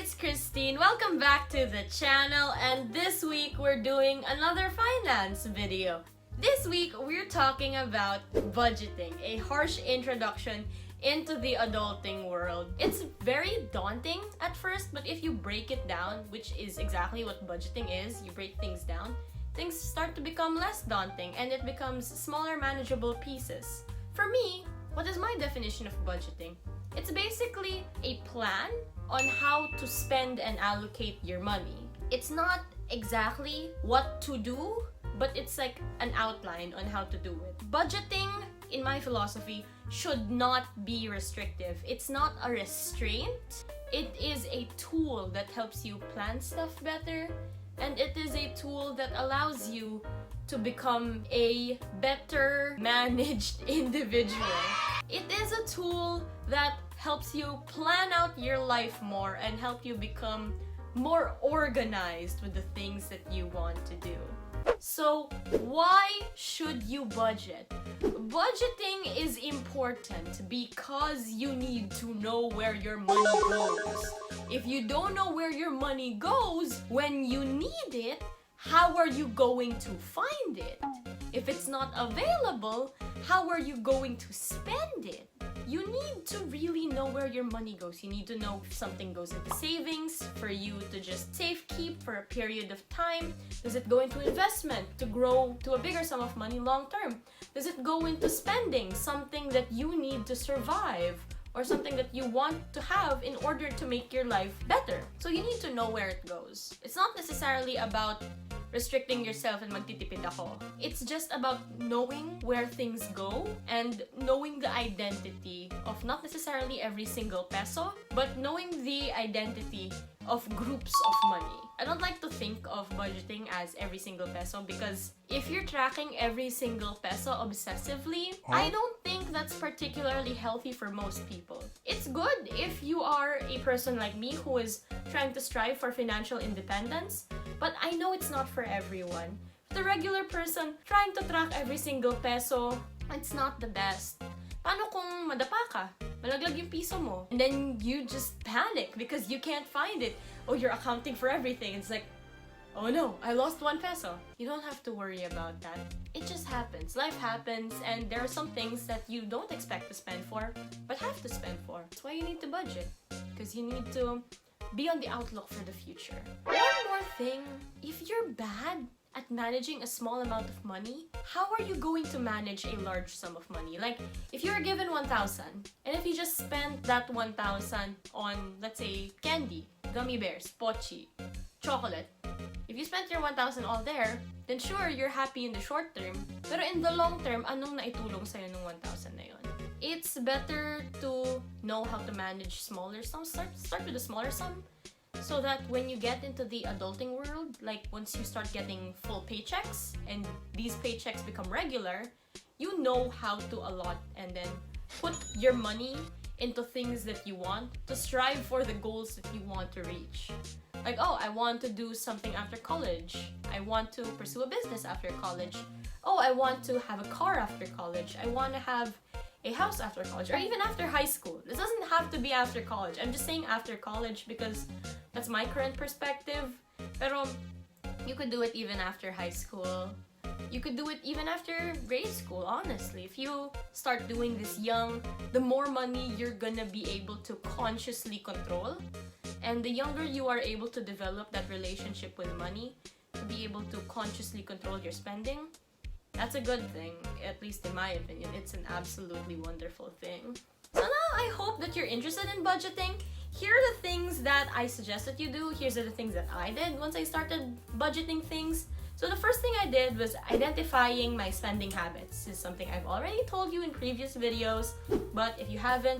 it's Christine. Welcome back to the channel, and this week we're doing another finance video. This week we're talking about budgeting, a harsh introduction into the adulting world. It's very daunting at first, but if you break it down, which is exactly what budgeting is, you break things down, things start to become less daunting and it becomes smaller, manageable pieces. For me, what is my definition of budgeting? It's basically a plan on how to spend and allocate your money. It's not exactly what to do, but it's like an outline on how to do it. Budgeting, in my philosophy, should not be restrictive. It's not a restraint. It is a tool that helps you plan stuff better, and it is a tool that allows you to become a better managed individual. It is a tool that helps you plan out your life more and help you become more organized with the things that you want to do. So why should you budget? Budgeting is important because you need to know where your money goes. If you don't know where your money goes when you need it, how are you going to find it? If it's not available, how are you going to spend it? You need to really know where your money goes. You need to know if something goes into savings for you to just save keep for a period of time. Does it go into investment to grow to a bigger sum of money long term? Does it go into spending, something that you need to survive or something that you want to have in order to make your life better? So you need to know where it goes. It's not necessarily about restricting yourself and magtitipid ako. It's just about knowing where things go and knowing the identity of not necessarily every single peso, but knowing the identity of groups of money. I don't like to think of budgeting as every single peso because if you're tracking every single peso obsessively, I don't think that's particularly healthy for most people. It's good if you are a person like me who is trying to strive for financial independence, but I know it's not for everyone. The regular person trying to track every single peso, it's not the best. Paano kung madapa ka? Malaglag yung piso mo. And then you just panic because you can't find it. Oh, you're accounting for everything. It's like, oh no, I lost 1 peso. You don't have to worry about that. It just happens. Life happens, and there are some things that you don't expect to spend for, but have to spend for. That's why you need to budget. Because you need to be on the outlook for the future. One more thing, if you're bad at managing a small amount of money, how are you going to manage a large sum of money? Like, if you're given 1,000, and if you just spend that 1,000 on, let's say, candy, gummy bears, pochi, chocolate, if you spent your 1,000 all there, then sure, you're happy in the short term, pero in the long term, anong naitulong sa'yo ng 1,000 na yun? It's better to know how to manage smaller sums. Start with a smaller sum, so that when you get into the adulting world, like once you start getting full paychecks and these paychecks become regular, you know how to allot and then put your money into things that you want to strive for the goals that you want to reach. Like, oh, I want to do something after college. I want to pursue a business after college. Oh, I want to have a car after college. I want to have a house after college, or even after high school. This doesn't have to be after college. I'm just saying after college because that's my current perspective. Pero you could do it even after high school. You could do it even after grade school, honestly. If you start doing this young, the more money you're gonna be able to consciously control. And the younger you are able to develop that relationship with money, to be able to consciously control your spending, that's a good thing, at least in my opinion. It's an absolutely wonderful thing. So now I hope that you're interested in budgeting. Here are the things that I suggest that you do. Here's the things that I did once I started budgeting things. So the first thing I did was identifying my spending habits. This is something I've already told you in previous videos, but if you haven't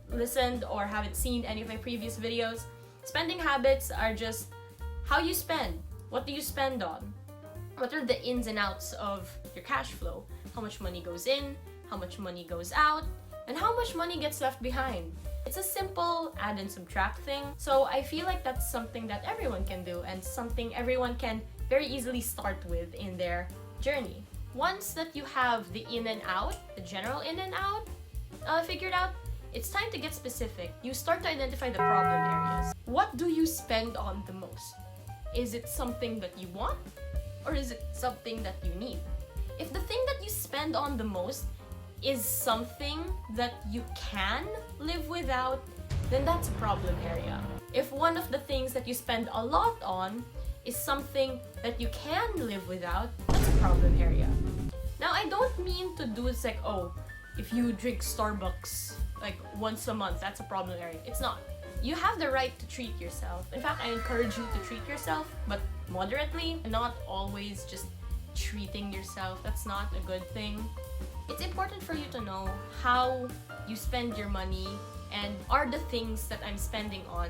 listened or haven't seen any of my previous videos, spending habits are just how you spend. What do you spend on? What are the ins and outs of your cash flow? How much money goes in, how much money goes out, and how much money gets left behind. It's a simple add and subtract thing, so I feel like that's something that everyone can do and something everyone can very easily start with in their journey. Once that you have the in and out, the general in and out figured out, it's time to get specific. You start to identify the problem areas. What do you spend on the most? Is it something that you want? Or is it something that you need? If the thing that you spend on the most is something that you can live without, then that's a problem area. If one of the things that you spend a lot on is something that you can live without, that's a problem area. Now, I don't mean to do it's like, oh, if you drink Starbucks like once a month, that's a problem area. It's not. You have the right to treat yourself. In fact, I encourage you to treat yourself, but moderately, and not always just treating yourself. That's not a good thing. It's important for you to know how you spend your money and are the things that I'm spending on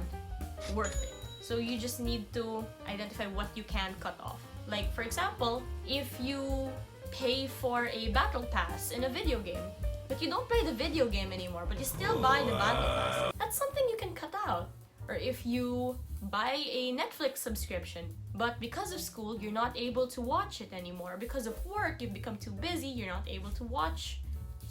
worth it. So you just need to identify what you can cut off. Like, for example, if you pay for a battle pass in a video game, but you don't play the video game anymore, but you still buy the battle pass, that's something you can cut out. Or if you buy a Netflix subscription, but because of school, you're not able to watch it anymore. Because of work, you've become too busy, you're not able to watch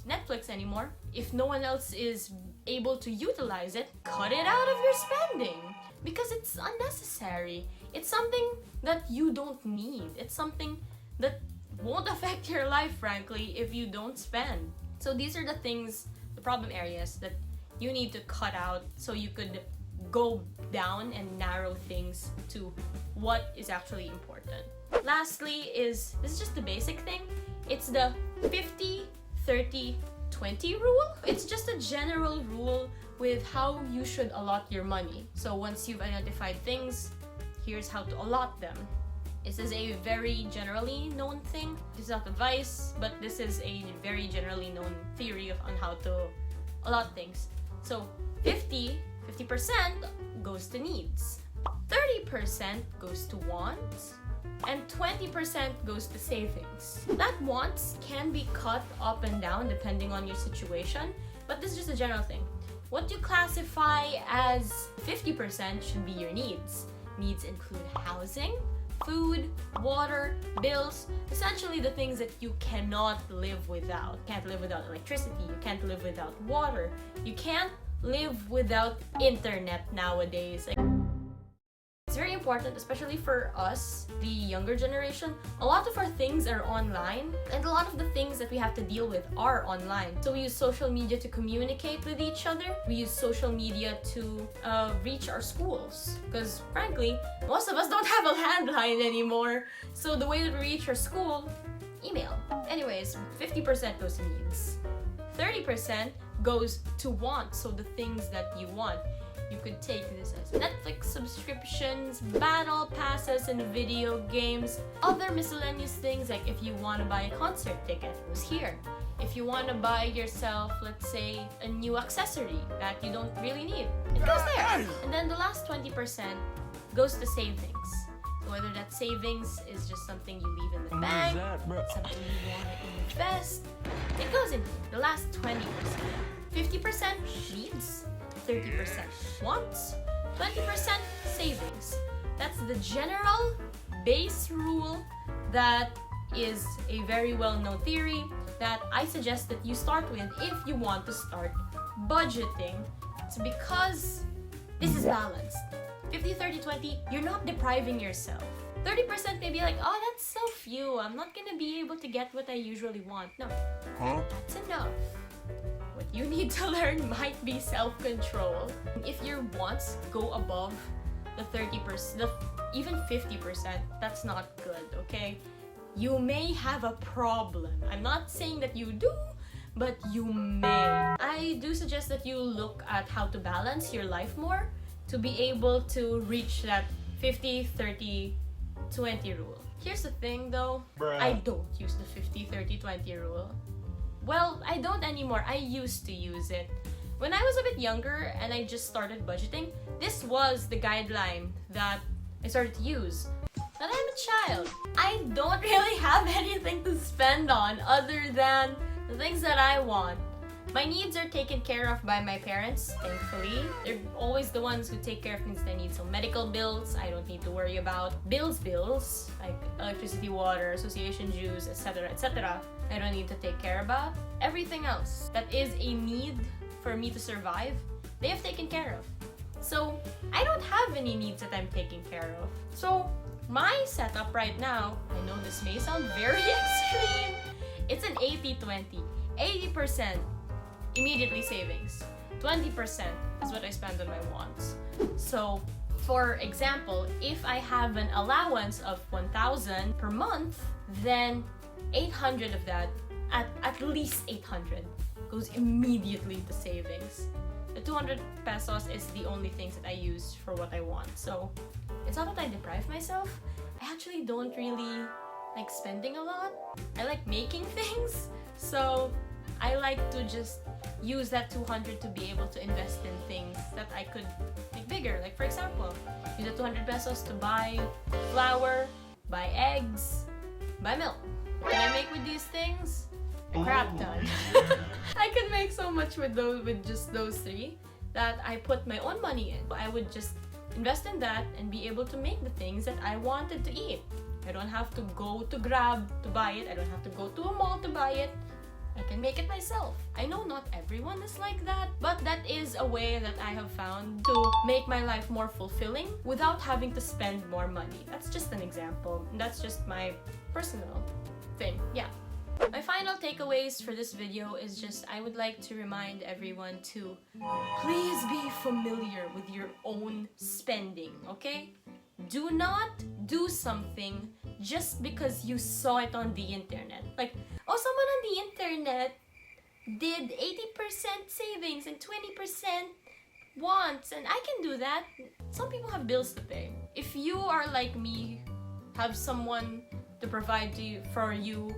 Netflix anymore. If no one else is able to utilize it, cut it out of your spending. Because it's unnecessary. It's something that you don't need. It's something that won't affect your life, frankly, if you don't spend. So these are the things, the problem areas that you need to cut out so you could go down and narrow things to what is actually important. Lastly this is just the basic thing. It's the 50-30-20 rule. It's just a general rule with how you should allot your money. So once you've identified things, here's how to allot them. This is a very generally known thing. This is not advice, but this is a very generally known theory on how to allot things. So 50% goes to needs, 30% goes to wants, and 20% goes to savings. That wants can be cut up and down depending on your situation, but this is just a general thing. What you classify as 50% should be your needs. Needs include housing, food, water, bills, essentially the things that you cannot live without. You can't live without electricity, you can't live without water, you can't live without internet nowadays. It's very important, especially for us, the younger generation. A lot of our things are online, and a lot of the things that we have to deal with are online. So we use social media to communicate with each other. We use social media to reach our schools. Because frankly, most of us don't have a landline anymore. So the way that we reach our school, email. Anyways, 50% goes to needs. 30% goes to wants, so the things that you want. You could take this as Netflix subscriptions, battle passes in video games, other miscellaneous things, like if you want to buy a concert ticket, it goes here. If you want to buy yourself, let's say, a new accessory that you don't really need, it goes there. And then the last 20% goes to savings. So whether that savings is just something you leave in the bank, something you want to invest, it goes in the last 20%. 50% needs, 30% wants, 20% savings. That's the general base rule that is a very well-known theory that I suggest that you start with if you want to start budgeting. It's because this is balanced. 50-30-20, you're not depriving yourself. 30% may be like, oh, that's so few. I'm not gonna be able to get what I usually want. No, that's enough. What you need to learn might be self-control. If your wants go above the 30%, even 50%, that's not good, okay? You may have a problem. I'm not saying that you do, but you may. I do suggest that you look at how to balance your life more to be able to reach that 50-30-20 rule. Here's the thing though, I don't use the 50-30-20 rule. Well, I don't anymore. I used to use it. When I was a bit younger and I just started budgeting, this was the guideline that I started to use. But I'm a child. I don't really have anything to spend on other than the things that I want. My needs are taken care of by my parents, thankfully. They're always the ones who take care of things I need. So medical bills, I don't need to worry about. Bills, like electricity, water, association dues, etc., etc. I don't need to take care about. Everything else that is a need for me to survive, they have taken care of. So I don't have any needs that I'm taking care of. So my setup right now, I know this may sound very extreme, it's an 80-20. 80% immediately savings, 20% is what I spend on my wants. So for example, if I have an allowance of 1,000 per month, then 800 of that, at least 800, goes immediately to savings. The 200 pesos is the only things that I use for what I want. So it's not that I deprive myself. I actually don't really like spending a lot. I like making things. So I like to just use that 200 to be able to invest in things that I could make bigger. Like for example, use the 200 pesos to buy flour, buy eggs, buy milk. What can I make with these things? A crap ton. I can make so much with just those three that I put my own money in. I would just invest in that and be able to make the things that I wanted to eat. I don't have to go to Grab to buy it. I don't have to go to a mall to buy it. I can make it myself. I know not everyone is like that, but that is a way that I have found to make my life more fulfilling without having to spend more money. That's just an example. That's just my personal thing. Yeah. My final takeaways for this video is just I would like to remind everyone to please be familiar with your own spending, okay? Do not do something just because you saw it on the internet. Like, oh, someone on the internet did 80% savings and 20% wants, and I can do that. Some people have bills to pay. If you are like me, have someone to provide for you,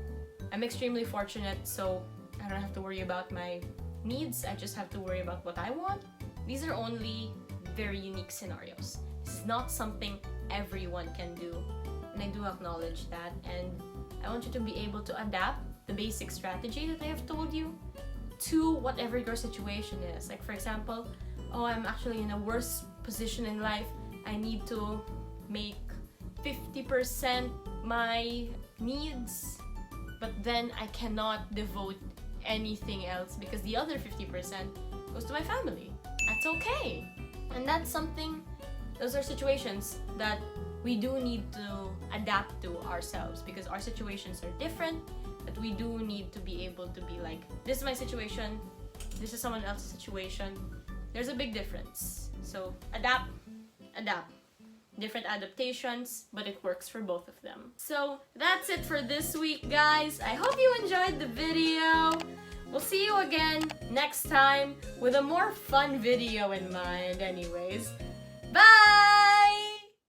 I'm extremely fortunate, so I don't have to worry about my needs. I just have to worry about what I want. These are only very unique scenarios. This is not something everyone can do, and I do acknowledge that, and I want you to be able to adapt the basic strategy that I have told you to whatever your situation is. Like for example, oh, I'm actually in a worse position in life. I need to make 50% my needs, but then I cannot devote anything else because the other 50% goes to my family. That's okay. And that's something, those are situations that we do need to adapt to ourselves because our situations are different, that we do need to be able to be like, this is my situation, this is someone else's situation. There's a big difference. So adapt. Different adaptations, but it works for both of them. So that's it for this week, guys. I hope you enjoyed the video. We'll see you again next time with a more fun video in mind anyways.